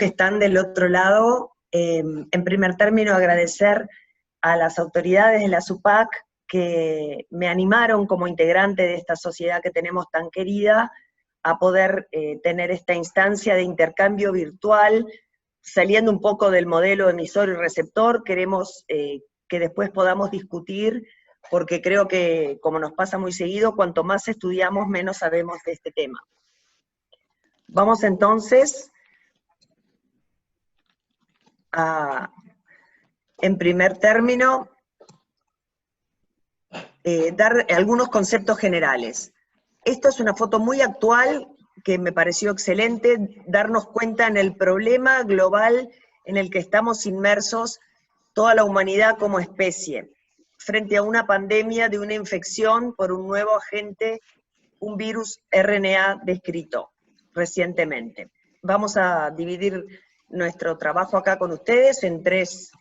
que están del otro lado. En primer término, agradecer a las autoridades de la SUPAC que me animaron como integrante de esta sociedad que tenemos tan querida a poder tener esta instancia de intercambio virtual, saliendo un poco del modelo emisor y receptor. Queremos que después podamos discutir, porque creo que, como nos pasa muy seguido, cuanto más estudiamos, menos sabemos de este tema. Vamos entonces a, en primer término, dar algunos conceptos generales. Esta es una foto muy actual que me pareció excelente, darnos cuenta en el problema global en el que estamos inmersos toda la humanidad como especie, frente a una pandemia de una infección por un nuevo agente, un virus RNA descrito recientemente. Vamos a dividir nuestro trabajo acá con ustedes en tres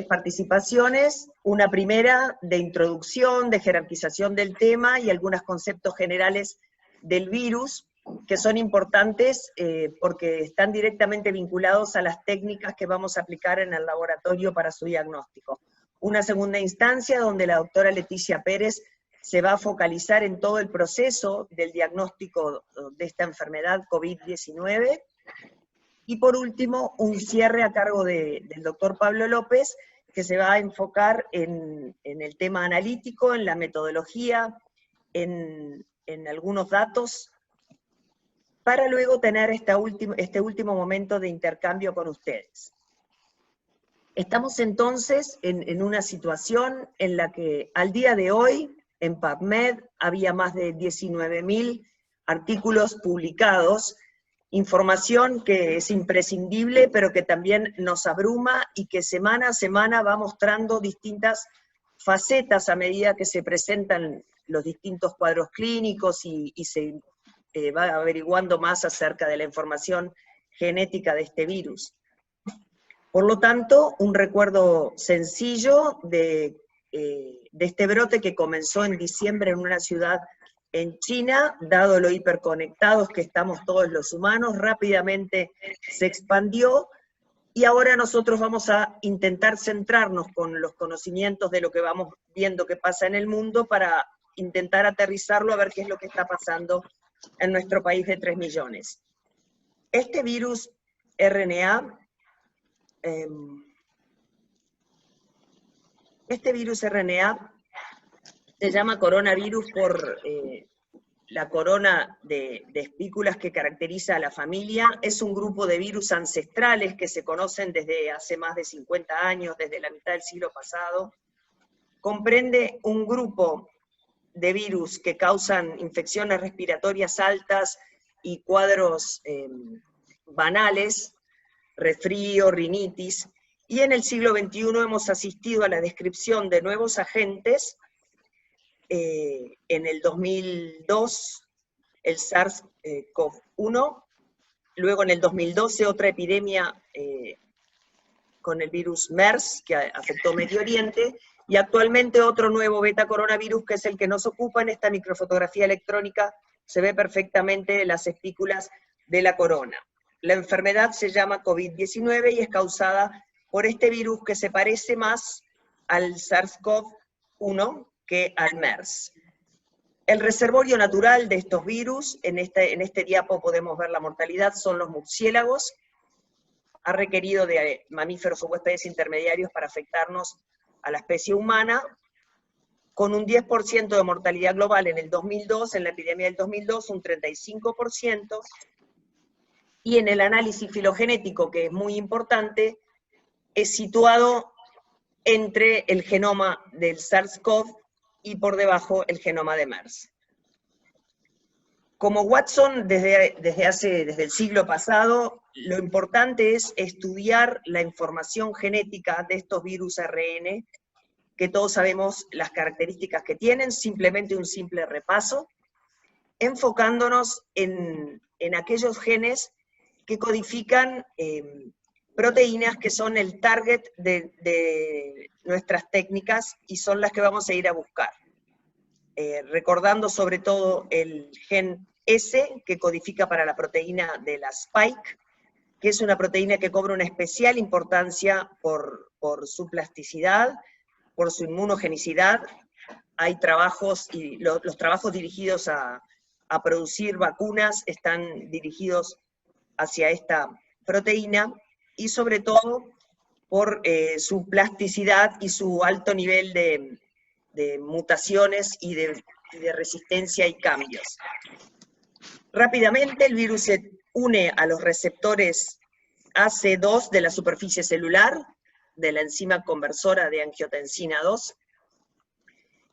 participaciones, una primera de introducción, de jerarquización del tema y algunos conceptos generales del virus, que son importantes porque están directamente vinculados a las técnicas que vamos a aplicar en el laboratorio para su diagnóstico. Una segunda instancia donde la doctora Leticia Pérez se va a focalizar en todo el proceso del diagnóstico de esta enfermedad COVID-19, y por último, un cierre a cargo del doctor Pablo López, que se va a enfocar en el tema analítico, en la metodología, en algunos datos, para luego tener este último momento de intercambio con ustedes. Estamos entonces en una situación en la que al día de hoy, en PubMed, había más de 19.000 artículos publicados, información que es imprescindible, pero que también nos abruma y que semana a semana va mostrando distintas facetas a medida que se presentan los distintos cuadros clínicos y se va averiguando más acerca de la información genética de este virus. Por lo tanto, un recuerdo sencillo de este brote que comenzó en diciembre en una ciudad en China, dado lo hiperconectados que estamos todos los humanos, rápidamente se expandió, y ahora nosotros vamos a intentar centrarnos con los conocimientos de lo que vamos viendo que pasa en el mundo para intentar aterrizarlo a ver qué es lo que está pasando en nuestro país de 3 millones. Este virus RNA, se llama coronavirus por la corona de espículas que caracteriza a la familia. Es un grupo de virus ancestrales que se conocen desde hace más de 50 años, desde la mitad del siglo pasado. Comprende un grupo de virus que causan infecciones respiratorias altas y cuadros banales, resfrío, rinitis, y en el siglo XXI hemos asistido a la descripción de nuevos agentes. En el 2002 el SARS-CoV-1, luego en el 2012 otra epidemia con el virus MERS que afectó Medio Oriente, y actualmente otro nuevo beta coronavirus que es el que nos ocupa. En esta microfotografía electrónica se ve perfectamente las espículas de la corona. La enfermedad se llama COVID-19 y es causada por este virus que se parece más al SARS-CoV-1 que al MERS. El reservorio natural de estos virus, en este diapo podemos ver la mortalidad, son los murciélagos. Ha requerido de mamíferos o huéspedes intermediarios para afectarnos a la especie humana, con un 10% de mortalidad global en el 2002, en la epidemia del 2002, un 35%, y en el análisis filogenético, que es muy importante, es situado entre el genoma del SARS-CoV y por debajo el genoma de MERS. Como Watson, desde el siglo pasado, lo importante es estudiar la información genética de estos virus ARN, que todos sabemos las características que tienen, simplemente un simple repaso, enfocándonos en aquellos genes que codifican proteínas que son el target de nuestras técnicas y son las que vamos a ir a buscar. Recordando sobre todo el gen S, que codifica para la proteína de la spike, que es una proteína que cobra una especial importancia por su plasticidad, por su inmunogenicidad. Hay trabajos, y los trabajos dirigidos a producir vacunas están dirigidos hacia esta proteína, y sobre todo por su plasticidad y su alto nivel de mutaciones y de resistencia y cambios. Rápidamente, el virus se une a los receptores AC2 de la superficie celular, de la enzima conversora de angiotensina 2,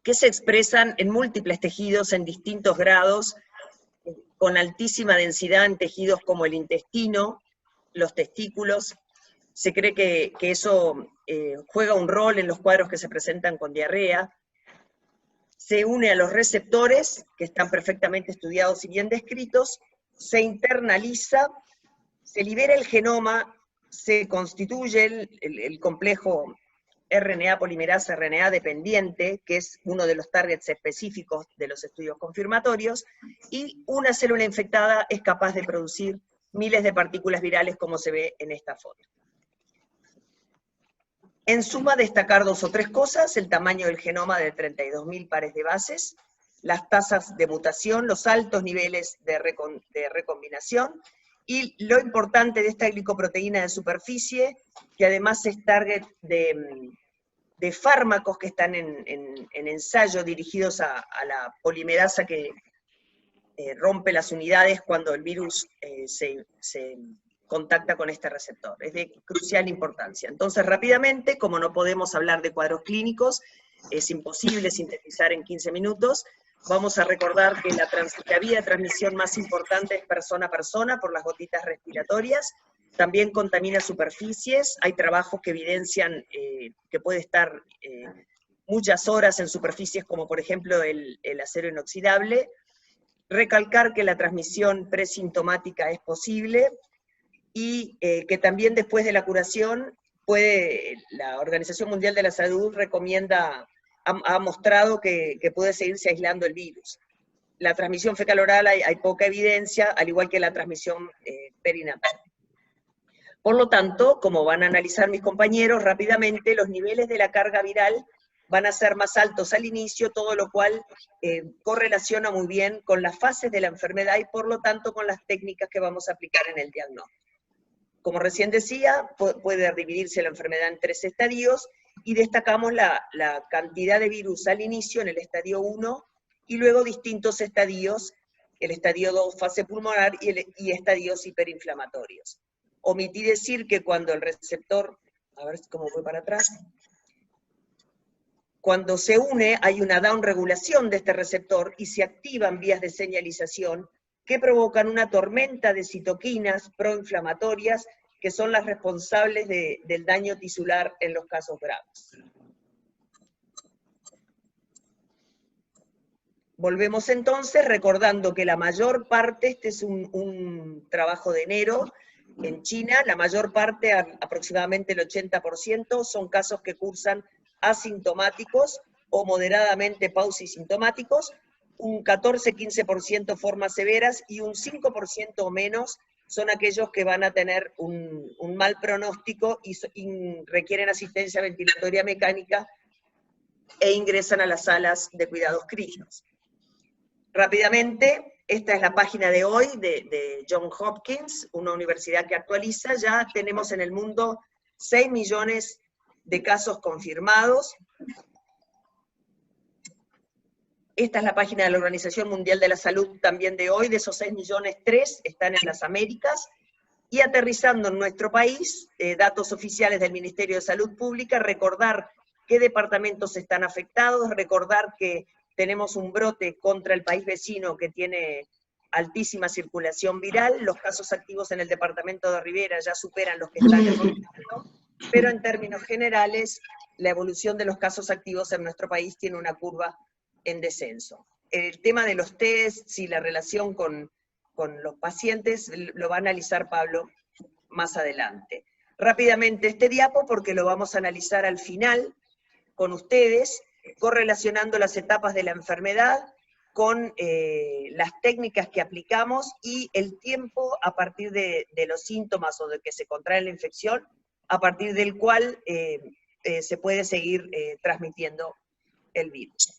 que se expresan en múltiples tejidos en distintos grados, con altísima densidad en tejidos como el intestino, los testículos. Se cree que eso juega un rol en los cuadros que se presentan con diarrea. Se une a los receptores, que están perfectamente estudiados y bien descritos, se internaliza, se libera el genoma, se constituye el complejo RNA polimerasa RNA dependiente, que es uno de los targets específicos de los estudios confirmatorios, y una célula infectada es capaz de producir miles de partículas virales, como se ve en esta foto. En suma, destacar 2 o 3 cosas: el tamaño del genoma de 32.000 pares de bases, las tasas de mutación, los altos niveles de recombinación, y lo importante de esta glicoproteína de superficie, que además es target de fármacos que están en ensayo dirigidos a la polimerasa que rompe las unidades cuando el virus se contacta con este receptor. Es de crucial importancia. Entonces, rápidamente, como no podemos hablar de cuadros clínicos, es imposible sintetizar en 15 minutos, vamos a recordar que la vía de transmisión más importante es persona a persona, por las gotitas respiratorias. También contamina superficies. Hay trabajos que evidencian que puede estar muchas horas en superficies, como por ejemplo el acero inoxidable. Recalcar que la transmisión presintomática es posible, y que también después de la curación la Organización Mundial de la Salud ha mostrado que puede seguirse aislando el virus. La transmisión fecal-oral hay poca evidencia, al igual que la transmisión perinatal. Por lo tanto, como van a analizar mis compañeros rápidamente, los niveles de la carga viral van a ser más altos al inicio, todo lo cual correlaciona muy bien con las fases de la enfermedad y por lo tanto con las técnicas que vamos a aplicar en el diagnóstico. Como recién decía, puede dividirse la enfermedad en 3 estadios, y destacamos la cantidad de virus al inicio, en el estadio 1, y luego distintos estadios, el estadio 2, fase pulmonar, y estadios hiperinflamatorios. Omití decir que cuando el receptor, a ver cómo voy para atrás, cuando se une hay una downregulación de este receptor y se activan vías de señalización que provocan una tormenta de citoquinas proinflamatorias que son las responsables del daño tisular en los casos graves. Volvemos entonces recordando que la mayor parte, este es un trabajo de enero en China, la mayor parte, aproximadamente el 80%, son casos que cursan asintomáticos o moderadamente pausisintomáticos, un 14-15% formas severas y un 5% o menos son aquellos que van a tener un mal pronóstico y requieren asistencia ventilatoria mecánica e ingresan a las salas de cuidados críticos. Rápidamente, esta es la página de hoy de Johns Hopkins, una universidad que actualiza. Ya tenemos en el mundo 6 millones de casos confirmados. Esta es la página de la Organización Mundial de la Salud también de hoy. De esos 6 millones, 3 están en las Américas. Y aterrizando en nuestro país, datos oficiales del Ministerio de Salud Pública, recordar qué departamentos están afectados, recordar que tenemos un brote contra el país vecino que tiene altísima circulación viral. Los casos activos en el departamento de Rivera ya superan los que están en contacto, pero en términos generales, la evolución de los casos activos en nuestro país tiene una curva en descenso. El tema de los tests y la relación con los pacientes lo va a analizar Pablo más adelante. Rápidamente este diapo, porque lo vamos a analizar al final con ustedes, correlacionando las etapas de la enfermedad, con las técnicas que aplicamos y el tiempo a partir de los síntomas o de que se contrae la infección, a partir del cual se puede seguir transmitiendo el virus.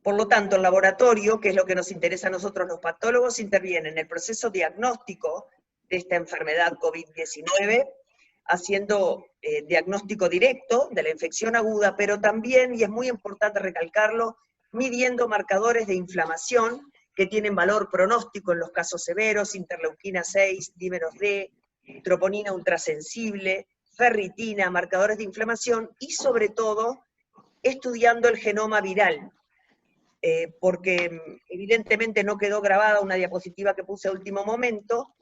Por lo tanto, el laboratorio, que es lo que nos interesa a nosotros los patólogos, interviene en el proceso diagnóstico de esta enfermedad COVID-19, haciendo diagnóstico directo de la infección aguda, pero también, y es muy importante recalcarlo, midiendo marcadores de inflamación que tienen valor pronóstico en los casos severos, interleuquina 6, dímeros D, troponina ultrasensible, ferritina, marcadores de inflamación, y sobre todo, estudiando el genoma viral, porque evidentemente no quedó grabada una diapositiva que puse a último momento,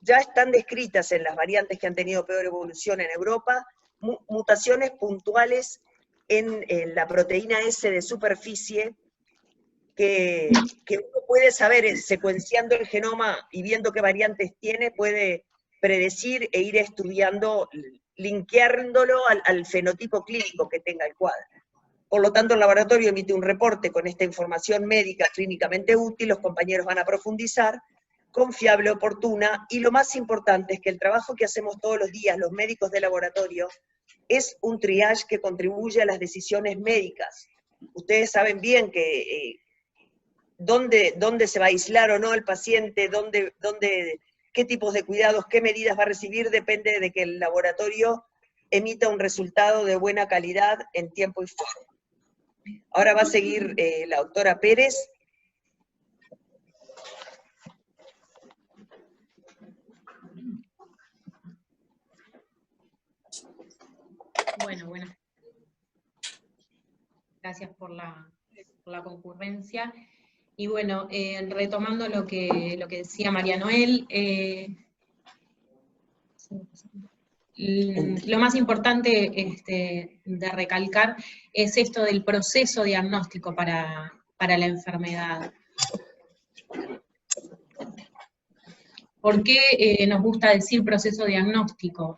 ya están descritas en las variantes que han tenido peor evolución en Europa, mutaciones puntuales en la proteína S de superficie, que uno puede saber, secuenciando el genoma y viendo qué variantes tiene, puede predecir e ir estudiando, linkeándolo al fenotipo clínico que tenga el cuadro. Por lo tanto, el laboratorio emite un reporte con esta información médica clínicamente útil, los compañeros van a profundizar, confiable, oportuna, y lo más importante es que el trabajo que hacemos todos los días los médicos de laboratorio es un triage que contribuye a las decisiones médicas. Ustedes saben bien que dónde se va a aislar o no el paciente, qué tipos de cuidados, qué medidas va a recibir, depende de que el laboratorio emita un resultado de buena calidad en tiempo y forma. Ahora va a seguir la doctora Pérez. Bueno. Gracias por la concurrencia. Y bueno, retomando lo que decía María Noel, lo más importante de recalcar es esto del proceso diagnóstico para la enfermedad. ¿Por qué nos gusta decir proceso diagnóstico?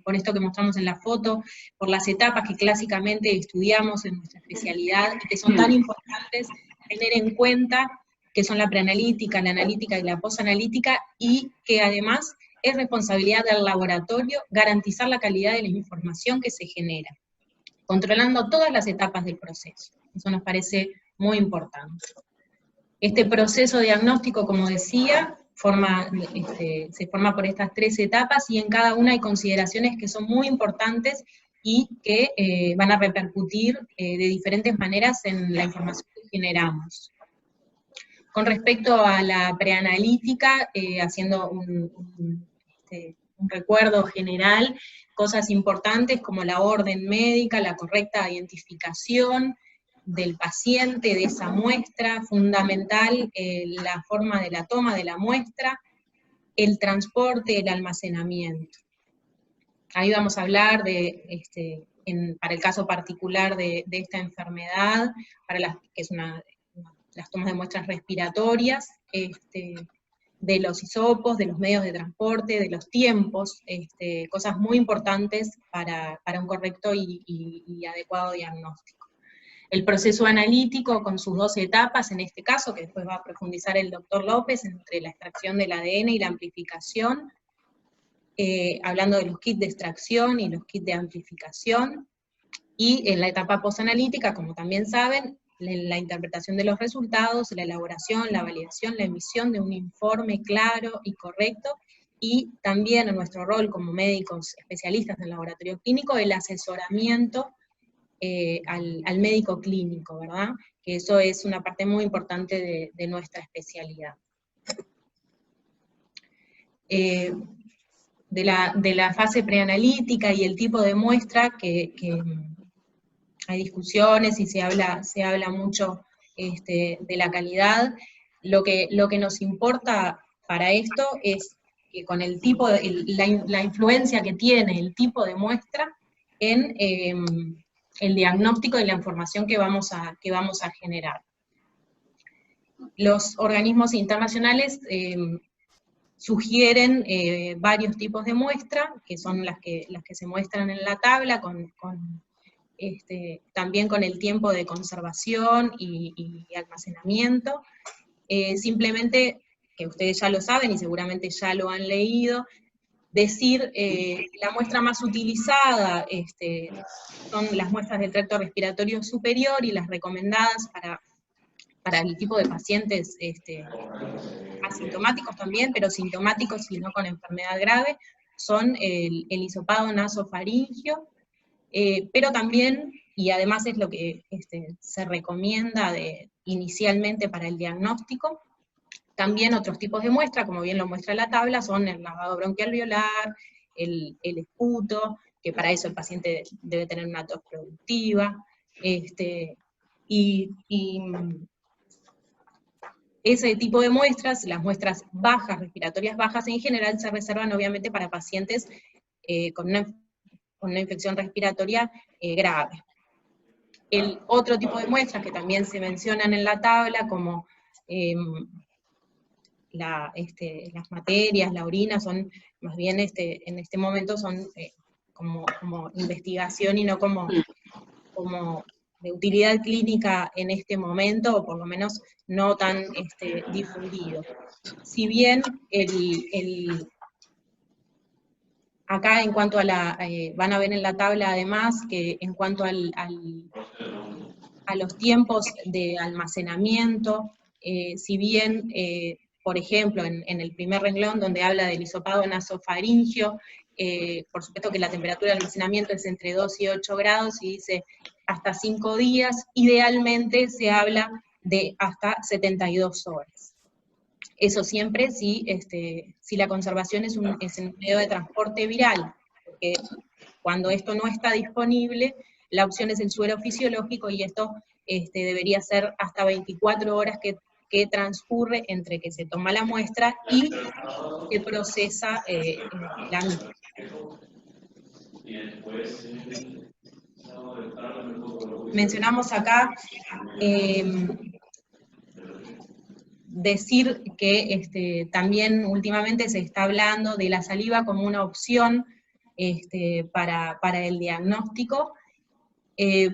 Por esto que mostramos en la foto, por las etapas que clásicamente estudiamos en nuestra especialidad y que son tan importantes tener en cuenta, que son la preanalítica, la analítica y la posanalítica, y que además es responsabilidad del laboratorio garantizar la calidad de la información que se genera, controlando todas las etapas del proceso. Eso nos parece muy importante. Este proceso diagnóstico, como decía, se forma por estas 3 etapas, y en cada una hay consideraciones que son muy importantes y que van a repercutir de diferentes maneras en la información que generamos. Con respecto a la preanalítica, haciendo un recuerdo general, cosas importantes como la orden médica, la correcta identificación del paciente, de esa muestra, fundamental la forma de la toma de la muestra, el transporte, el almacenamiento. Ahí vamos a hablar de, para el caso particular de esta enfermedad, que es las tomas de muestras respiratorias, de los hisopos, de los medios de transporte, de los tiempos, cosas muy importantes para un correcto y adecuado diagnóstico. El proceso analítico con sus 2 etapas, en este caso, que después va a profundizar el doctor López, entre la extracción del ADN y la amplificación, hablando de los kits de extracción y los kits de amplificación, y en la etapa posanalítica, como también saben, la interpretación de los resultados, la elaboración, la validación, la emisión de un informe claro y correcto, y también en nuestro rol como médicos especialistas en laboratorio clínico, el asesoramiento al médico clínico, ¿verdad? Que eso es una parte muy importante de nuestra especialidad. De la fase preanalítica y el tipo de muestra, que hay discusiones y se habla mucho de la calidad. Lo que nos importa para esto es que con el tipo, la influencia que tiene el tipo de muestra en el diagnóstico y la información que vamos a generar. Los organismos internacionales sugieren varios tipos de muestra, que son las que se muestran en la tabla, con también con el tiempo de conservación y almacenamiento. Simplemente, que ustedes ya lo saben y seguramente ya lo han leído, decir la muestra más utilizada son las muestras del tracto respiratorio superior, y las recomendadas para el tipo de pacientes asintomáticos también, pero sintomáticos y no con enfermedad grave, son el hisopado nasofaringio, pero también, y además es lo que se recomienda inicialmente para el diagnóstico, también otros tipos de muestra, como bien lo muestra la tabla, son el lavado bronquial alveolar, el esputo, que para eso el paciente debe tener una tos productiva, y ese tipo de muestras, las muestras bajas, respiratorias bajas, en general se reservan obviamente para pacientes con una infección respiratoria grave. El otro tipo de muestras que también se mencionan en la tabla, como las materias, la orina, son más bien en este momento son como investigación y no como de utilidad clínica en este momento, o por lo menos no tan difundido. Si bien acá en cuanto a van a ver en la tabla además que en cuanto a los tiempos de almacenamiento, si bien, por ejemplo, en el primer renglón donde habla del hisopado nasofaringio, por supuesto que la temperatura de almacenamiento es entre 2 y 8 grados, y dice hasta 5 días, idealmente se habla de hasta 72 horas. Eso siempre si la conservación es en medio de transporte viral, porque cuando esto no está disponible, la opción es el suero fisiológico, y esto debería ser hasta 24 horas que transcurre entre que se toma la muestra y se procesa la misma. Mencionamos acá decir que también últimamente se está hablando de la saliva como una opción para el diagnóstico.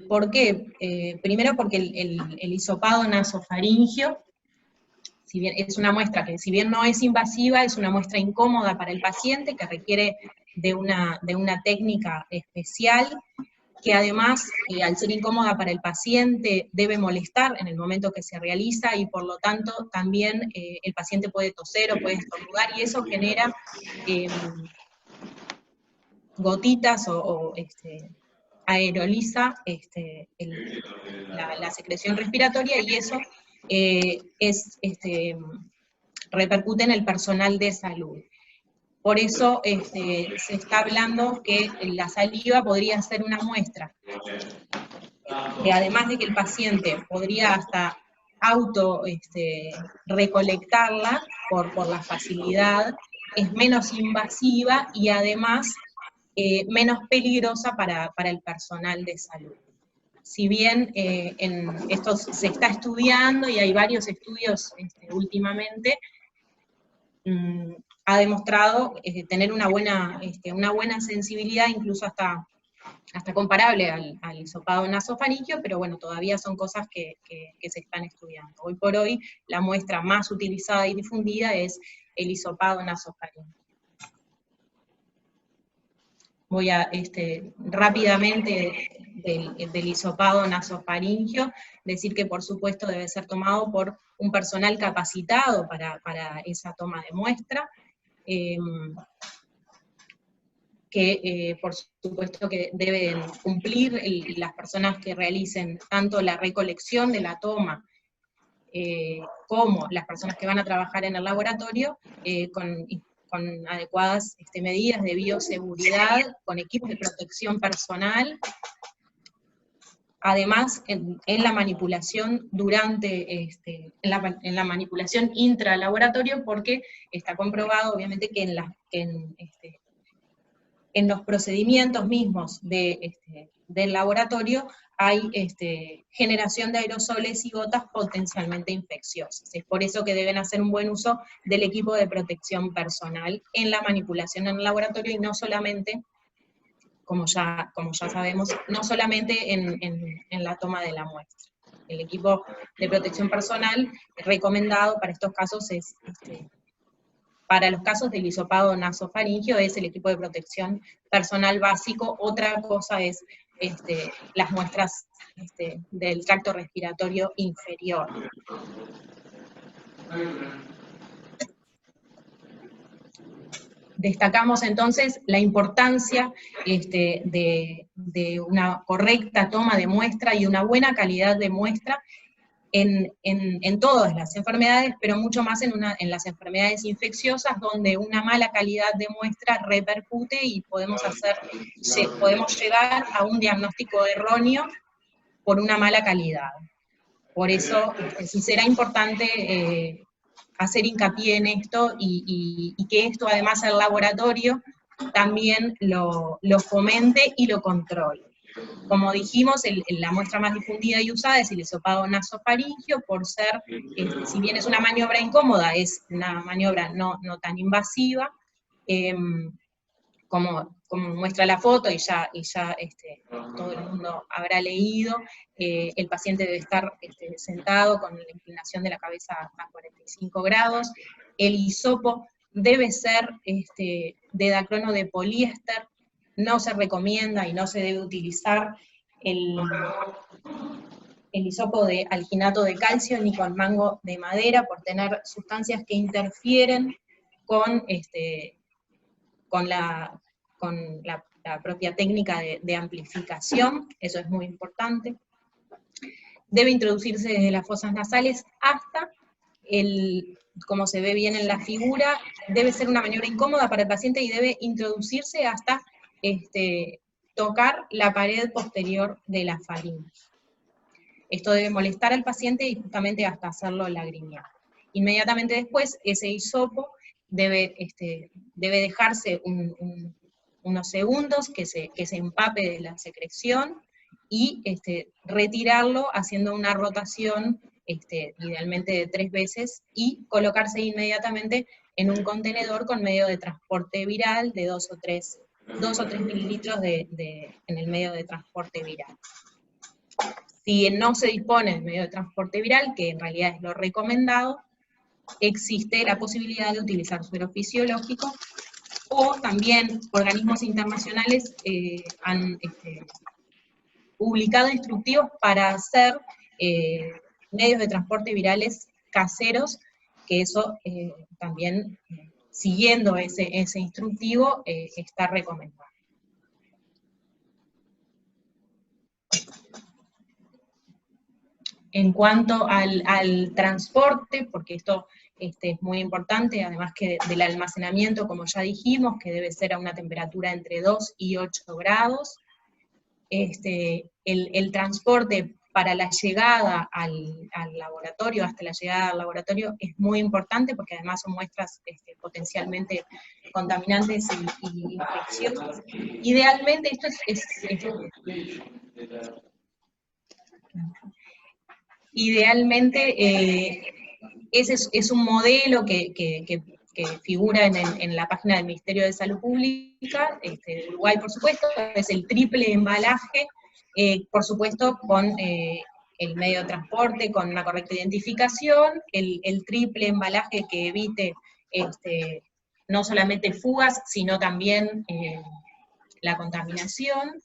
¿Por qué? Primero porque el hisopado nasofaringio, si bien es una muestra que si bien no es invasiva, es una muestra incómoda para el paciente, que requiere de una técnica especial, que además, al ser incómoda para el paciente, debe molestar en el momento que se realiza, y por lo tanto también el paciente puede toser o puede estornudar, y eso genera gotitas o aeroliza la secreción respiratoria, y eso repercute en el personal de salud. Por eso se está hablando que la saliva podría ser una muestra, que además de que el paciente podría hasta recolectarla por la facilidad, es menos invasiva y además menos peligrosa para el personal de salud. Si bien esto se está estudiando, y hay varios estudios últimamente, ha demostrado tener una buena sensibilidad, incluso hasta comparable al hisopado nasofaringio, pero bueno, todavía son cosas que se están estudiando. Hoy por hoy, la muestra más utilizada y difundida es el hisopado nasofaringio. Voy a rápidamente del hisopado nasofaringio decir que por supuesto debe ser tomado por un personal capacitado para esa toma de muestra, que por supuesto que deben cumplir las personas que realicen tanto la recolección de la toma como las personas que van a trabajar en el laboratorio con adecuadas medidas de bioseguridad, con equipos de protección personal. Además, en la manipulación en la manipulación intralaboratorio, porque está comprobado obviamente que en los procedimientos mismos del laboratorio hay generación de aerosoles y gotas potencialmente infecciosas. Es por eso que deben hacer un buen uso del equipo de protección personal en la manipulación en el laboratorio, y no solamente como ya sabemos, no solamente en la toma de la muestra. El equipo de protección personal recomendado para estos casos es, para los casos del hisopado nasofaringeo, es el equipo de protección personal básico. Otra cosa es las muestras del tracto respiratorio inferior. Destacamos entonces la importancia de una correcta toma de muestra y una buena calidad de muestra en todas las enfermedades, pero mucho más en las enfermedades infecciosas, donde una mala calidad de muestra repercute y podemos llegar a un diagnóstico erróneo por una mala calidad. Por eso sí será importante hacer hincapié en esto, y que esto, además, el laboratorio también lo fomente y lo controle. Como dijimos, la muestra más difundida y usada es el hisopado nasofaringeo, por ser, si bien es una maniobra incómoda, es una maniobra no tan invasiva, como muestra la foto, y ya todo el mundo habrá leído. El paciente debe estar sentado con la inclinación de la cabeza a 45 grados, el hisopo debe ser de dacrono de poliéster, no se recomienda y no se debe utilizar el hisopo de alginato de calcio ni con mango de madera, por tener sustancias que interfieren con la propia técnica de amplificación. Eso es muy importante. Debe introducirse desde las fosas nasales hasta como se ve bien en la figura, debe ser una maniobra incómoda para el paciente y debe introducirse hasta tocar la pared posterior de la faringe. Esto debe molestar al paciente y justamente hasta hacerlo lagrimear. Inmediatamente después, ese hisopo debe dejarse unos segundos que se empape de la secreción, y retirarlo haciendo una rotación idealmente de 3 veces, y colocarse inmediatamente en un contenedor con medio de transporte viral de 2 o 3 mililitros en el medio de transporte viral. Si no se dispone de medio de transporte viral, que en realidad es lo recomendado, existe la posibilidad de utilizar suero fisiológico, o también organismos internacionales han publicado instructivos para hacer medios de transporte virales caseros, que eso también, siguiendo ese instructivo, está recomendado. En cuanto al transporte, porque esto es muy importante, además que del almacenamiento, como ya dijimos, que debe ser a una temperatura entre 2 y 8 grados, el transporte para la llegada al laboratorio, hasta la llegada al laboratorio, es muy importante, porque además son muestras potencialmente contaminantes y infecciosas. Idealmente, esto idealmente, ese es un modelo que figura en la página del Ministerio de Salud Pública, de Uruguay, por supuesto. Es el triple embalaje, por supuesto, con el medio de transporte, con una correcta identificación, el triple embalaje que evite no solamente fugas, sino también la contaminación.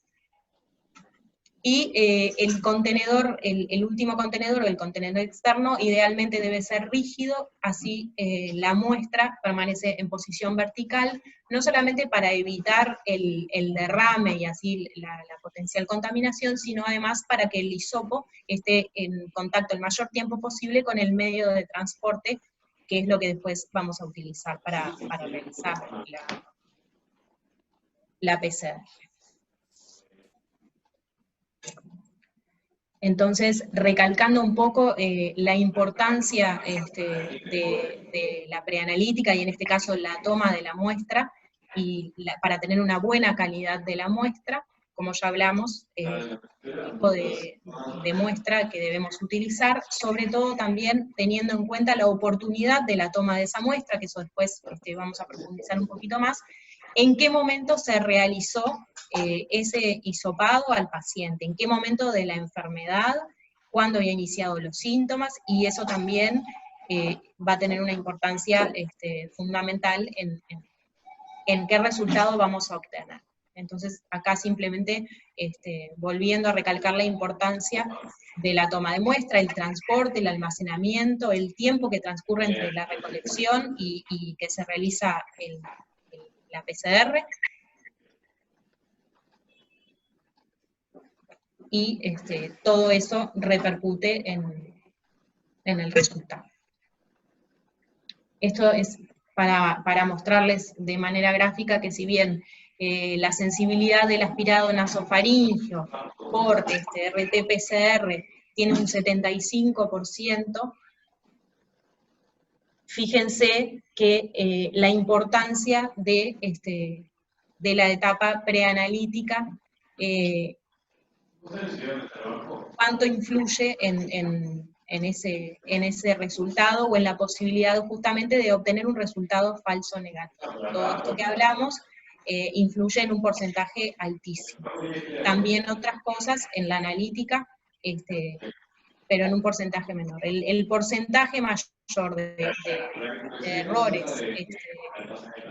Y el contenedor, el último contenedor, o el contenedor externo, idealmente debe ser rígido, así la muestra permanece en posición vertical, no solamente para evitar el derrame y así la potencial contaminación, sino además para que el hisopo esté en contacto el mayor tiempo posible con el medio de transporte, que es lo que después vamos a utilizar para realizar la PCR. Entonces, recalcando un poco la importancia de la preanalítica, y en este caso la toma de la muestra, y para tener una buena calidad de la muestra, como ya hablamos, el tipo de muestra que debemos utilizar, sobre todo también teniendo en cuenta la oportunidad de la toma de esa muestra, que eso después vamos a profundizar un poquito más, en qué momento se realizó ese hisopado al paciente, en qué momento de la enfermedad, cuándo había iniciado los síntomas, y eso también va a tener una importancia fundamental en qué resultado vamos a obtener. Entonces, acá simplemente volviendo a recalcar la importancia de la toma de muestra, el transporte, el almacenamiento, el tiempo que transcurre entre la recolección y que se realiza la PCR, y todo eso repercute en el resultado. Esto es para mostrarles de manera gráfica que si bien la sensibilidad del aspirado nasofaríngeo por RT-PCR tiene un 75%, fíjense que la importancia de la etapa preanalítica, cuánto influye en ese resultado, o en la posibilidad justamente de obtener un resultado falso negativo. Todo esto que hablamos influye en un porcentaje altísimo. También otras cosas en la analítica, pero en un porcentaje menor. El porcentaje mayor de errores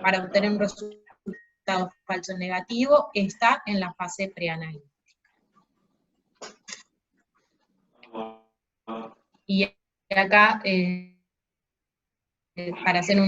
para obtener un resultado falso negativo está en la fase preanalítica. Y acá, para hacer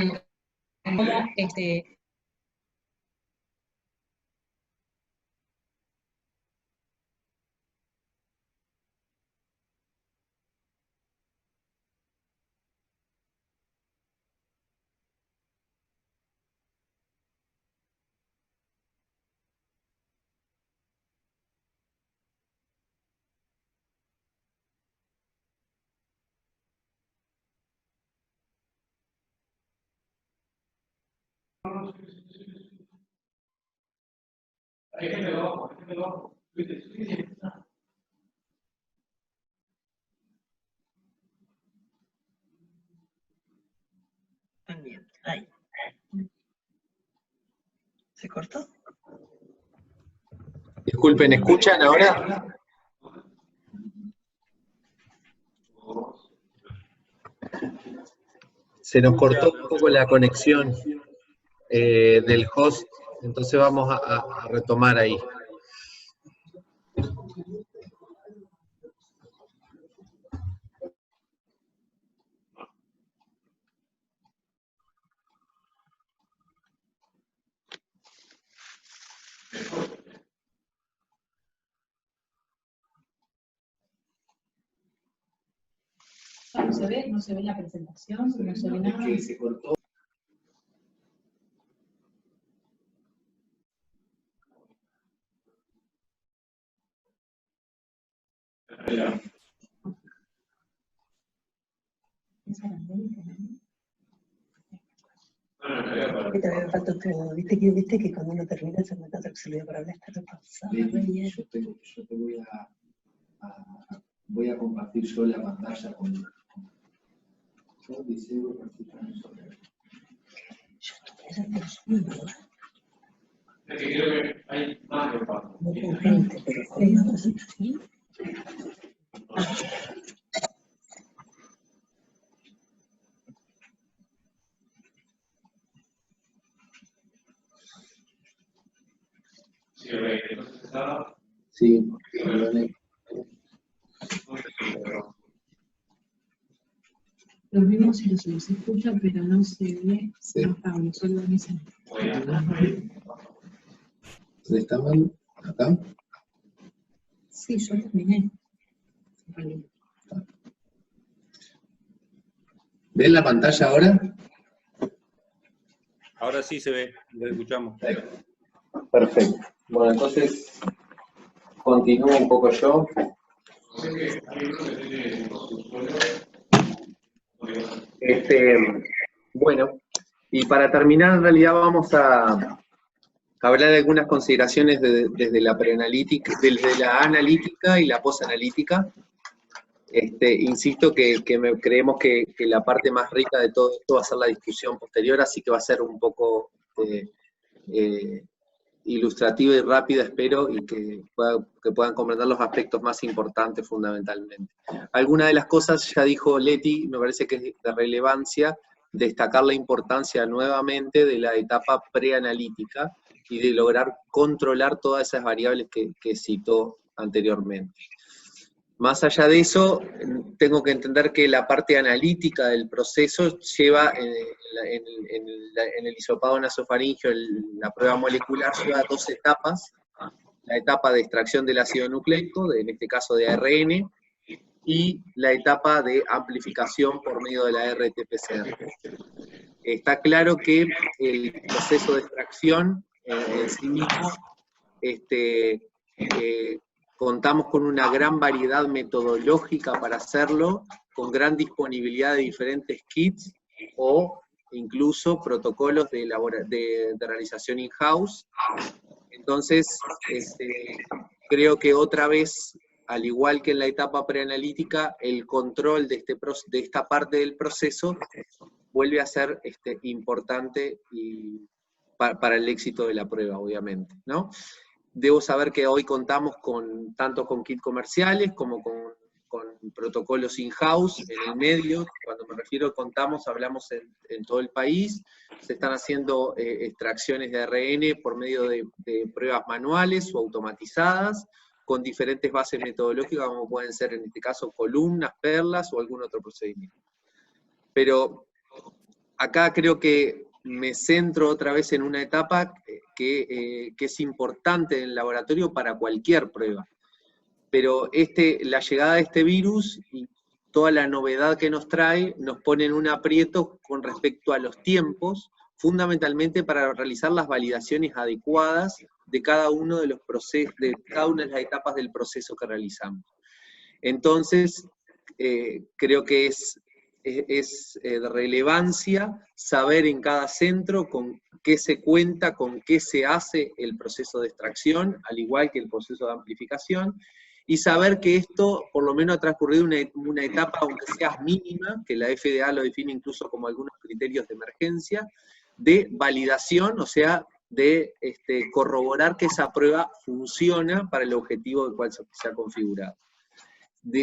Bien, ahí. ¿Se cortó? Disculpen, ¿escuchan ahora? Se nos cortó un poco la conexión del host, entonces vamos a retomar ahí. No se ve la presentación, no se ve nada. Se cortó. Todavía falta otro, viste que cuando uno termina se cuenta que se le dio para hablar, está repasado. Yo te voy a compartir yo la pantalla con yo deseo participar sobre eso. Yo estoy en el suyo. Es que creo que hay más de cuatro. No con gente, pero con otros sí. Sí, entonces está. Sí, Los vimos y los escucha, pero no se ve a Pablo, solo en ese. ¿Estaban acá? Sí, yo terminé. ¿Ven la pantalla ahora? Ahora sí se ve, lo escuchamos. Perfecto. Bueno, entonces continúo un poco yo. Bueno, y para terminar, en realidad vamos a hablar de algunas consideraciones desde la preanalítica, desde la analítica y la posanalítica. Insisto que creemos que la parte más rica de todo esto va a ser la discusión posterior, así que va a ser un poco ilustrativa y rápida, espero, y que puedan comprender los aspectos más importantes fundamentalmente. Algunas de las cosas ya dijo Leti, me parece que es de relevancia destacar la importancia nuevamente de la etapa preanalítica y de lograr controlar todas esas variables que citó anteriormente. Más allá de eso, tengo que entender que la parte analítica del proceso lleva, en el hisopado nasofaringeo, la prueba molecular, lleva 2 etapas. La etapa de extracción del ácido nucleico, en este caso de ARN, y la etapa de amplificación por medio de la RT-PCR. Está claro que el proceso de extracción en sí mismo, contamos con una gran variedad metodológica para hacerlo, con gran disponibilidad de diferentes kits o incluso protocolos de realización in-house. Entonces, creo que otra vez, al igual que en la etapa preanalítica, el control de esta parte del proceso vuelve a ser importante para el éxito de la prueba, obviamente, ¿no? Debo saber que hoy contamos tanto con kits comerciales como con protocolos in-house en el medio. Cuando me refiero a contamos, hablamos en todo el país. Se están haciendo extracciones de ARN por medio de pruebas manuales o automatizadas, con diferentes bases metodológicas, como pueden ser en este caso columnas, perlas o algún otro procedimiento. Pero acá creo que me centro otra vez en una etapa que es importante en el laboratorio para cualquier prueba. Pero la llegada de este virus y toda la novedad que nos trae, nos pone en un aprieto con respecto a los tiempos, fundamentalmente para realizar las validaciones adecuadas de cada uno de los procesos, de cada una de las etapas del proceso que realizamos. Entonces, creo que es de relevancia saber en cada centro con qué se cuenta, con qué se hace el proceso de extracción, al igual que el proceso de amplificación, y saber que esto por lo menos ha transcurrido una etapa, aunque sea mínima, que la FDA lo define incluso como algunos criterios de emergencia, de validación, o sea, de corroborar que esa prueba funciona para el objetivo del cual se ha configurado.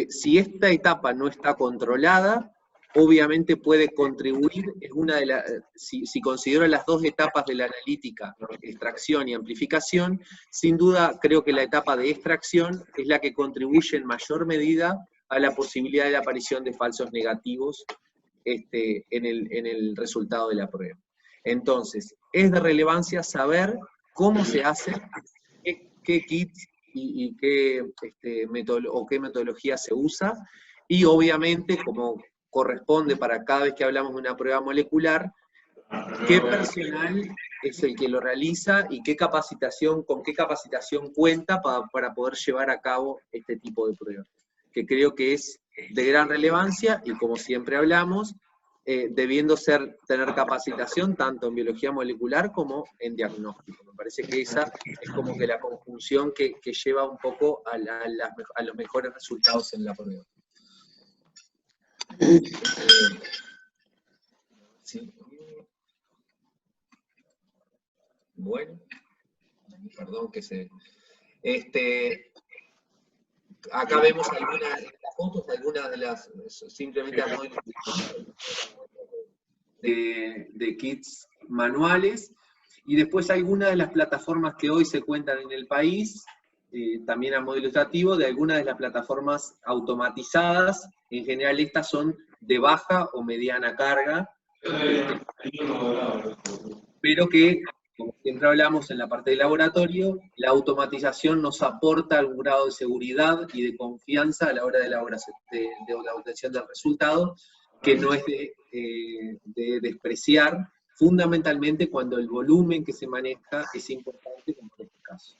Si esta etapa no está controlada, obviamente puede contribuir, si considero las 2 etapas de la analítica, extracción y amplificación, sin duda creo que la etapa de extracción es la que contribuye en mayor medida a la posibilidad de la aparición de falsos negativos en el resultado de la prueba. Entonces, es de relevancia saber cómo se hace, qué kits y qué metodología se usa, y obviamente, como corresponde para cada vez que hablamos de una prueba molecular, qué personal es el que lo realiza y con qué capacitación cuenta para poder llevar a cabo este tipo de pruebas, que creo que es de gran relevancia, y como siempre hablamos, debiendo tener capacitación tanto en biología molecular como en diagnóstico. Me parece que esa es como que la conjunción que lleva un poco a los mejores resultados en la prueba. Sí. Bueno, perdón que se... acá vemos algunas fotos, algunas de las, simplemente de kits manuales, y después algunas de las plataformas que hoy se cuentan en el país, también a modo ilustrativo, de algunas de las plataformas automatizadas. En general estas son de baja o mediana carga, pero que, como siempre hablamos en la parte de laboratorio, la automatización nos aporta algún grado de seguridad y de confianza a la hora de la obtención del resultado, que no es de despreciar, fundamentalmente cuando el volumen que se maneja es importante, como en este caso.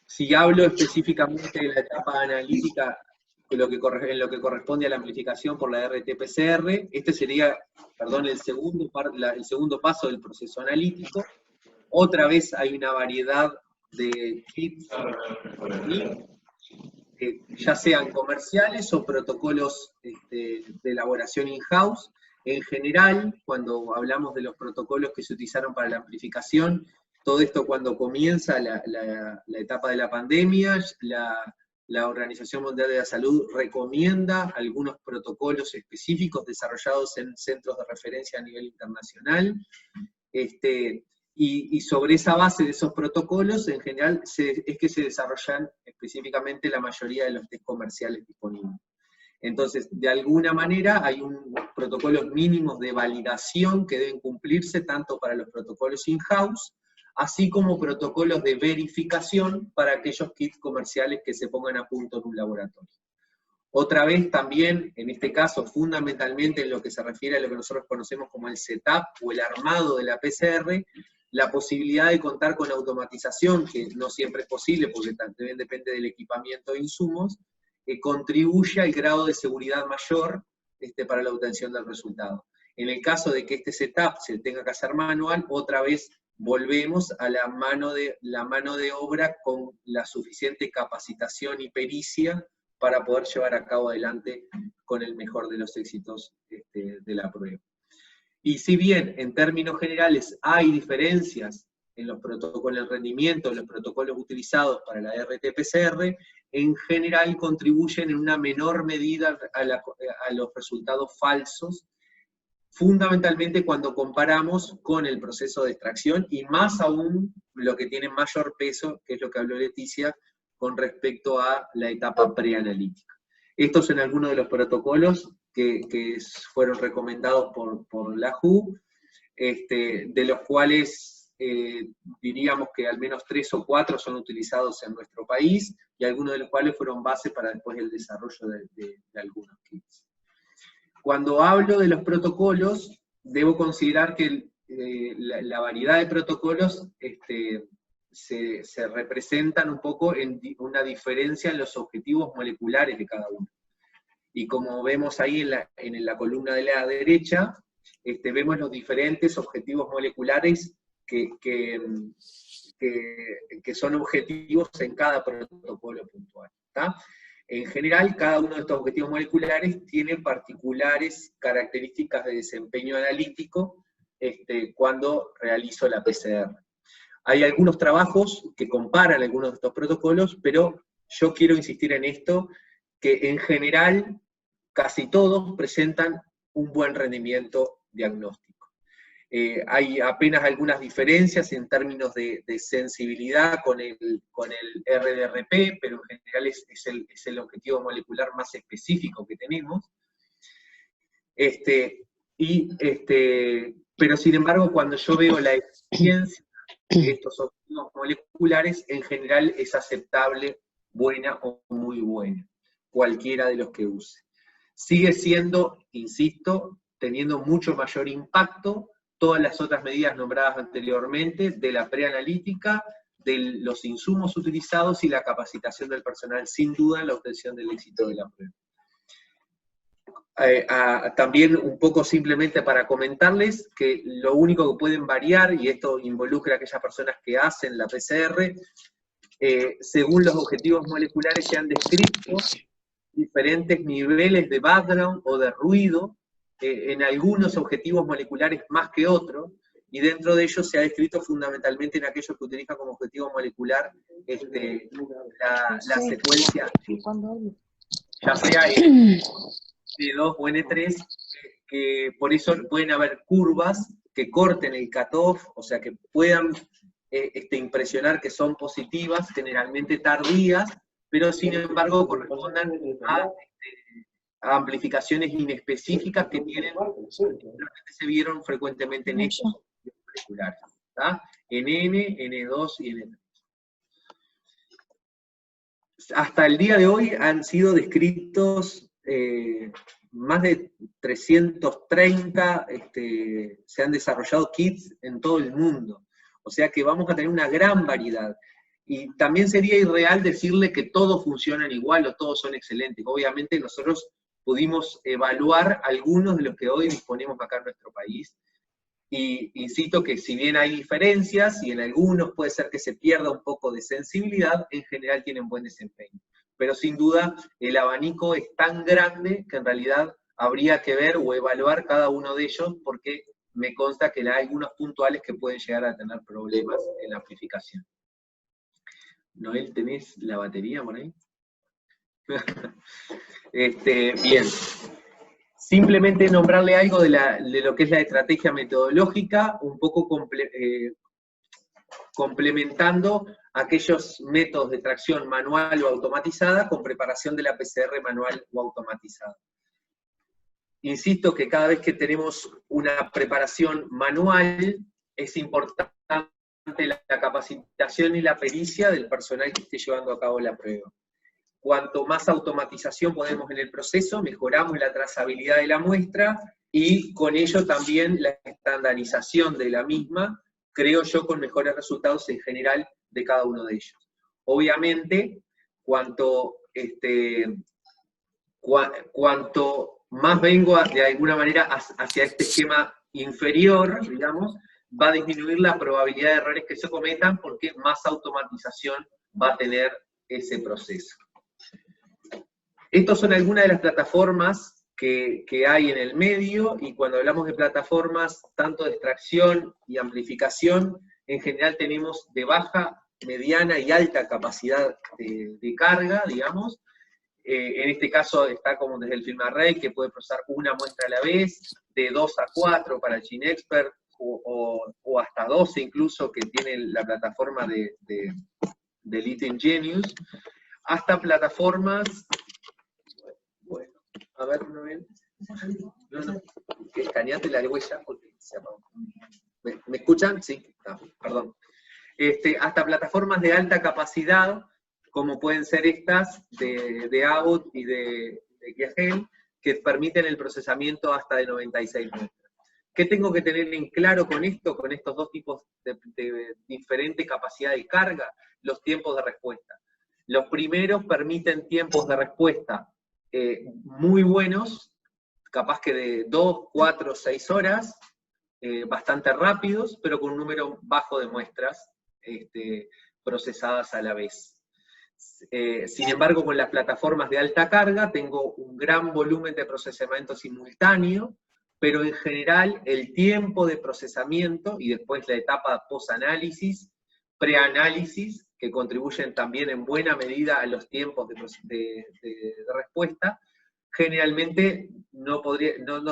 Si hablo específicamente de la etapa analítica, en lo que corresponde a la amplificación por la RT-PCR, este sería, el segundo paso del proceso analítico. Otra vez hay una variedad de kits, ya sean comerciales o protocolos de elaboración in-house. En general, cuando hablamos de los protocolos que se utilizaron para la amplificación, Todo esto cuando comienza la etapa de la pandemia, la Organización Mundial de la Salud recomienda algunos protocolos específicos desarrollados en centros de referencia a nivel internacional, y sobre esa base de esos protocolos, en general, es que se desarrollan específicamente la mayoría de los test comerciales disponibles. Entonces, de alguna manera, hay unos protocolos mínimos de validación que deben cumplirse tanto para los protocolos in-house, así como protocolos de verificación para aquellos kits comerciales que se pongan a punto en un laboratorio. Otra vez también, en este caso, fundamentalmente en lo que se refiere a lo que nosotros conocemos como el setup o el armado de la PCR, la posibilidad de contar con automatización, que no siempre es posible porque también depende del equipamiento e insumos, contribuye al grado de seguridad mayor para la obtención del resultado. En el caso de que este setup se tenga que hacer manual, otra vez volvemos a la mano de obra con la suficiente capacitación y pericia para poder llevar a cabo adelante con el mejor de los éxitos de la prueba. Y si bien en términos generales hay diferencias en los protocolos de rendimiento, en los protocolos utilizados para la RT-PCR, en general contribuyen en una menor medida a los resultados falsos, fundamentalmente cuando comparamos con el proceso de extracción, y más aún lo que tiene mayor peso, que es lo que habló Leticia, con respecto a la etapa preanalítica. Estos son algunos de los protocolos que fueron recomendados por la WHO, de los cuales diríamos que al menos 3 o 4 son utilizados en nuestro país, y algunos de los cuales fueron base para después el desarrollo de algunos kits. Cuando hablo de los protocolos, debo considerar que la variedad de protocolos se representan un poco en una diferencia en los objetivos moleculares de cada uno. Y como vemos ahí en la columna de la derecha, vemos los diferentes objetivos moleculares que son objetivos en cada protocolo puntual, ¿tá? En general, cada uno de estos objetivos moleculares tiene particulares características de desempeño analítico cuando realizo la PCR. Hay algunos trabajos que comparan algunos de estos protocolos, pero yo quiero insistir en esto, que en general casi todos presentan un buen rendimiento diagnóstico. Hay apenas algunas diferencias en términos de sensibilidad con el RDRP, pero en general es el objetivo molecular más específico que tenemos. Pero sin embargo, cuando yo veo la eficiencia de estos objetivos moleculares, en general es aceptable, buena o muy buena, cualquiera de los que use. Sigue siendo, insisto, teniendo mucho mayor impacto todas las otras medidas nombradas anteriormente, de la preanalítica, de los insumos utilizados y la capacitación del personal, sin duda en la obtención del éxito de la prueba. También un poco simplemente para comentarles que lo único que pueden variar, y esto involucra a aquellas personas que hacen la PCR, según los objetivos moleculares se han descrito diferentes niveles de background o de ruido, en algunos objetivos moleculares más que otros, y dentro de ellos se ha descrito fundamentalmente en aquellos que utilizan como objetivo molecular la secuencia, ya sea N2 o N3, que por eso pueden haber curvas que corten el cutoff, o sea que puedan impresionar que son positivas, generalmente tardías, pero sin embargo correspondan a amplificaciones inespecíficas que tienen, que se vieron frecuentemente en estos moleculares, ¿tá? En N, N2 y N3. Hasta el día de hoy han sido descritos más de 330, se han desarrollado kits en todo el mundo, o sea que vamos a tener una gran variedad. Y también sería irreal decirle que todos funcionan igual o todos son excelentes. Obviamente nosotros pudimos evaluar algunos de los que hoy disponemos acá en nuestro país, y insisto que si bien hay diferencias, y en algunos puede ser que se pierda un poco de sensibilidad, en general tienen buen desempeño. Pero sin duda el abanico es tan grande que en realidad habría que ver o evaluar cada uno de ellos, porque me consta que hay algunos puntuales que pueden llegar a tener problemas en la amplificación. Noel, ¿tenés la batería por ahí? Bien. Simplemente nombrarle algo de lo que es la estrategia metodológica, un poco complementando aquellos métodos de extracción manual o automatizada con preparación de la PCR manual o automatizada. Insisto que cada vez que tenemos una preparación manual, es importante la capacitación y la pericia del personal que esté llevando a cabo la prueba. Cuanto más automatización ponemos en el proceso, mejoramos la trazabilidad de la muestra y con ello también la estandarización de la misma, creo yo, con mejores resultados en general de cada uno de ellos. Obviamente, cuanto más vengo de alguna manera hacia este esquema inferior, digamos, va a disminuir la probabilidad de errores que se cometan porque más automatización va a tener ese proceso. Estas son algunas de las plataformas que hay en el medio, y cuando hablamos de plataformas tanto de extracción y amplificación, en general tenemos de baja, mediana y alta capacidad de carga, digamos. En este caso está como desde el FilmArray, que puede procesar una muestra a la vez, de 2 a 4 para el GeneXpert, o hasta 12 incluso, que tiene la plataforma de Lithium Genius, hasta plataformas, bueno, a ver, ¿no ven? No, escaneate la huella porque se apagó. ¿Me escuchan? Sí, perdón. Hasta plataformas de alta capacidad, como pueden ser estas de Abbott y de Giagel, que permiten el procesamiento hasta de 96 muestras. ¿Qué tengo que tener en claro con esto, con estos dos tipos de diferente capacidad de carga? Los tiempos de respuesta. Los primeros permiten tiempos de respuesta muy buenos, capaz que de 2, 4, 6 horas, bastante rápidos, pero con un número bajo de muestras procesadas a la vez. Sin embargo, con las plataformas de alta carga tengo un gran volumen de procesamiento simultáneo, pero en general el tiempo de procesamiento y después la etapa post-análisis, preanálisis, que contribuyen también en buena medida a los tiempos de respuesta, generalmente no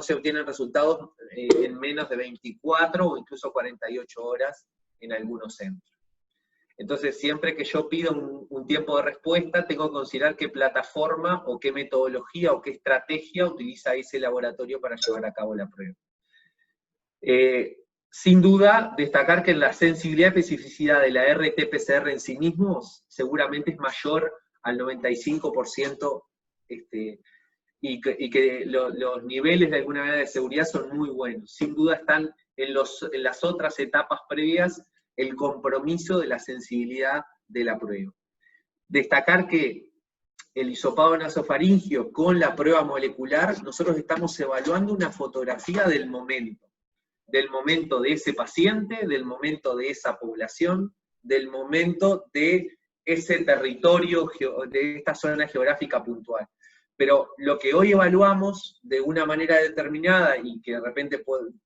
se obtienen resultados en menos de 24 o incluso 48 horas en algunos centros. Entonces, siempre que yo pido un tiempo de respuesta, tengo que considerar qué plataforma o qué metodología o qué estrategia utiliza ese laboratorio para llevar a cabo la prueba. Sin duda, destacar que la sensibilidad y especificidad de la RT-PCR en sí mismos seguramente es mayor al 95%, y que los niveles de alguna manera de seguridad son muy buenos. Sin duda están en las otras etapas previas el compromiso de la sensibilidad de la prueba. Destacar que el hisopado nasofaringio con la prueba molecular, nosotros estamos evaluando una fotografía del momento de ese paciente, del momento de esa población, del momento de ese territorio, de esta zona geográfica puntual. Pero lo que hoy evaluamos de una manera determinada y que de repente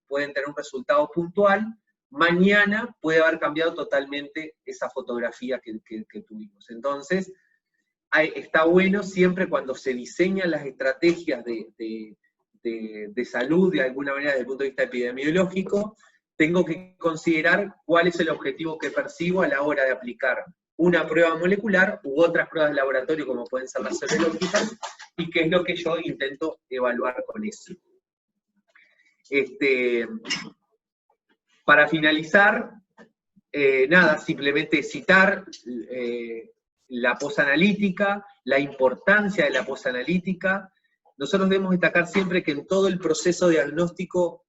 pueden tener un resultado puntual, mañana puede haber cambiado totalmente esa fotografía que tuvimos. Entonces, está bueno siempre cuando se diseñan las estrategias de salud, de alguna manera desde el punto de vista epidemiológico, tengo que considerar cuál es el objetivo que persigo a la hora de aplicar una prueba molecular u otras pruebas de laboratorio, como pueden ser las serológicas, y qué es lo que yo intento evaluar con eso. Para finalizar, nada, simplemente citar la posanalítica, la importancia de la posanalítica. Nosotros debemos destacar siempre que en todo el proceso diagnóstico,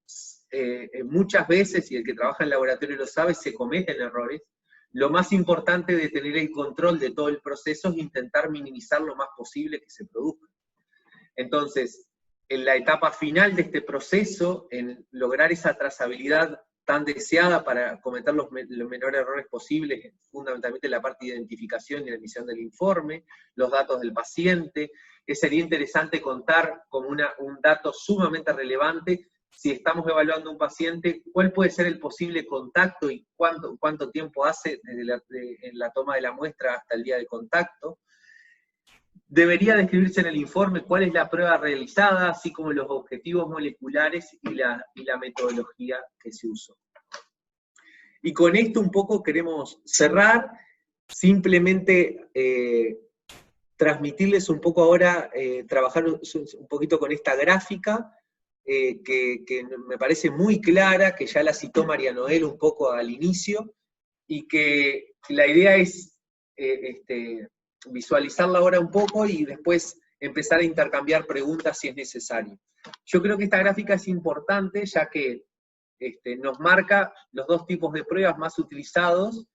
muchas veces, y el que trabaja en laboratorio lo sabe, se cometen errores. Lo más importante de tener el control de todo el proceso es intentar minimizar lo más posible que se produzca. Entonces, en la etapa final de este proceso, en lograr esa trazabilidad tan deseada para cometer los menores errores posibles, fundamentalmente la parte de identificación y la emisión del informe, los datos del paciente, sería interesante contar con un dato sumamente relevante si estamos evaluando un paciente, cuál puede ser el posible contacto y cuánto tiempo hace desde en la toma de la muestra hasta el día de contacto. Debería describirse en el informe cuál es la prueba realizada, así como los objetivos moleculares y la metodología que se usó. Y con esto un poco queremos cerrar, simplemente transmitirles un poco ahora, trabajar un poquito con esta gráfica, que me parece muy clara, que ya la citó María Noel un poco al inicio, y que la idea es visualizarla ahora un poco y después empezar a intercambiar preguntas si es necesario. Yo creo que esta gráfica es importante, ya que nos marca los dos tipos de pruebas más utilizados,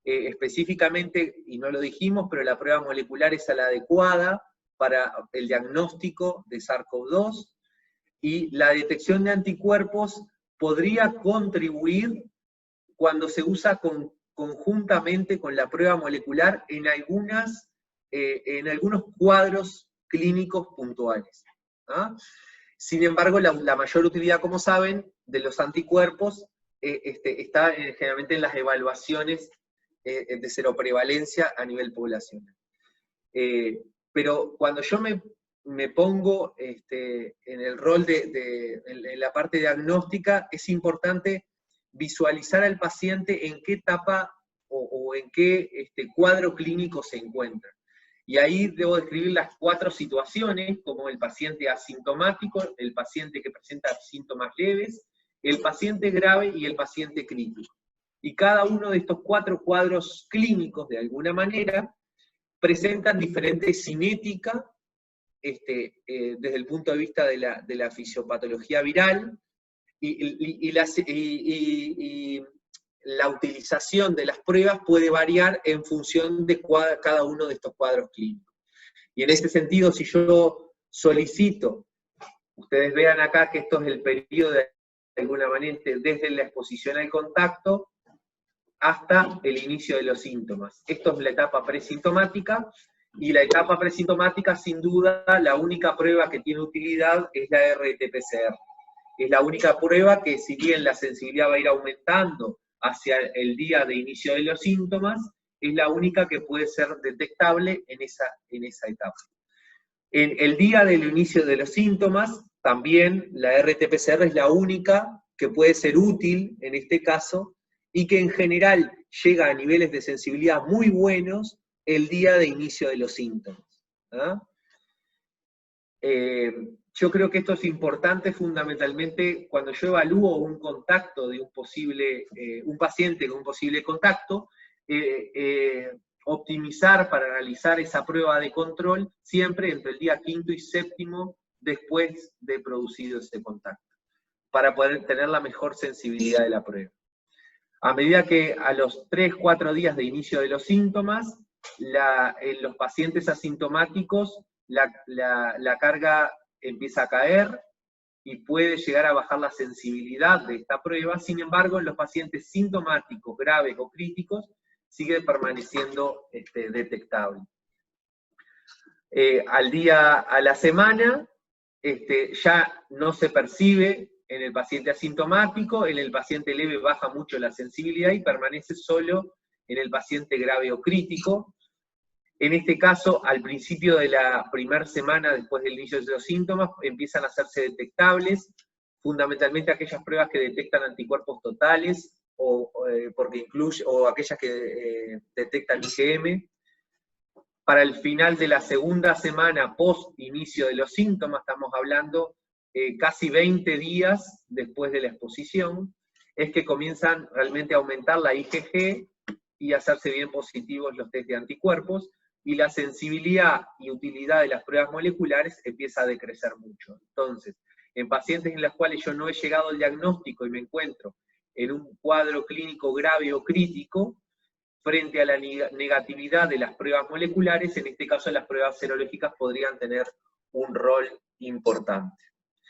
específicamente, y no lo dijimos, pero la prueba molecular es la adecuada para el diagnóstico de SARS-CoV-2, y la detección de anticuerpos podría contribuir cuando se usa conjuntamente con la prueba molecular en algunos cuadros clínicos puntuales. ¿Ah? Sin embargo, la mayor utilidad, como saben, de los anticuerpos está generalmente en las evaluaciones de seroprevalencia a nivel poblacional. Pero cuando yo me pongo en el rol en la parte diagnóstica, es importante visualizar al paciente en qué etapa o en qué cuadro clínico se encuentra. Y ahí debo describir las 4 situaciones, como el paciente asintomático, el paciente que presenta síntomas leves, el paciente grave y el paciente crítico. Y cada uno de estos 4 cuadros clínicos, de alguna manera, presentan diferente cinética desde el punto de vista de la fisiopatología viral, y la utilización de las pruebas puede variar en función de cada uno de estos cuadros clínicos. Y en ese sentido, si yo solicito, ustedes vean acá que esto es el periodo de alguna manera desde la exposición al contacto hasta el inicio de los síntomas. Esto es la etapa presintomática, y la etapa presintomática, sin duda, la única prueba que tiene utilidad es la RT-PCR. Es la única prueba que, si bien la sensibilidad va a ir aumentando hacia el día de inicio de los síntomas, es la única que puede ser detectable en esa etapa. En el día del inicio de los síntomas, también la RT-PCR es la única que puede ser útil en este caso, y que en general llega a niveles de sensibilidad muy buenos el día de inicio de los síntomas. ¿Ah? Yo creo que esto es importante fundamentalmente cuando yo evalúo un contacto de un paciente con un posible contacto, optimizar para realizar esa prueba de control siempre entre el día 5º y 7º después de producido ese contacto, para poder tener la mejor sensibilidad de la prueba. A medida que a los 3-4 días de inicio de los síntomas, en los pacientes asintomáticos, la carga empieza a caer y puede llegar a bajar la sensibilidad de esta prueba. Sin embargo, en los pacientes sintomáticos, graves o críticos, sigue permaneciendo detectable. A la semana, ya no se percibe en el paciente asintomático, en el paciente leve baja mucho la sensibilidad y permanece solo en el paciente grave o crítico. En este caso, al principio de la primera semana después del inicio de los síntomas, empiezan a hacerse detectables, fundamentalmente aquellas pruebas que detectan anticuerpos totales, o aquellas que detectan IgM. Para el final de la segunda semana post inicio de los síntomas, estamos hablando casi 20 días después de la exposición, es que comienzan realmente a aumentar la IgG y a hacerse bien positivos los test de anticuerpos, y la sensibilidad y utilidad de las pruebas moleculares empieza a decrecer mucho. Entonces, en pacientes en los cuales yo no he llegado al diagnóstico y me encuentro en un cuadro clínico grave o crítico, frente a la negatividad de las pruebas moleculares, en este caso las pruebas serológicas podrían tener un rol importante.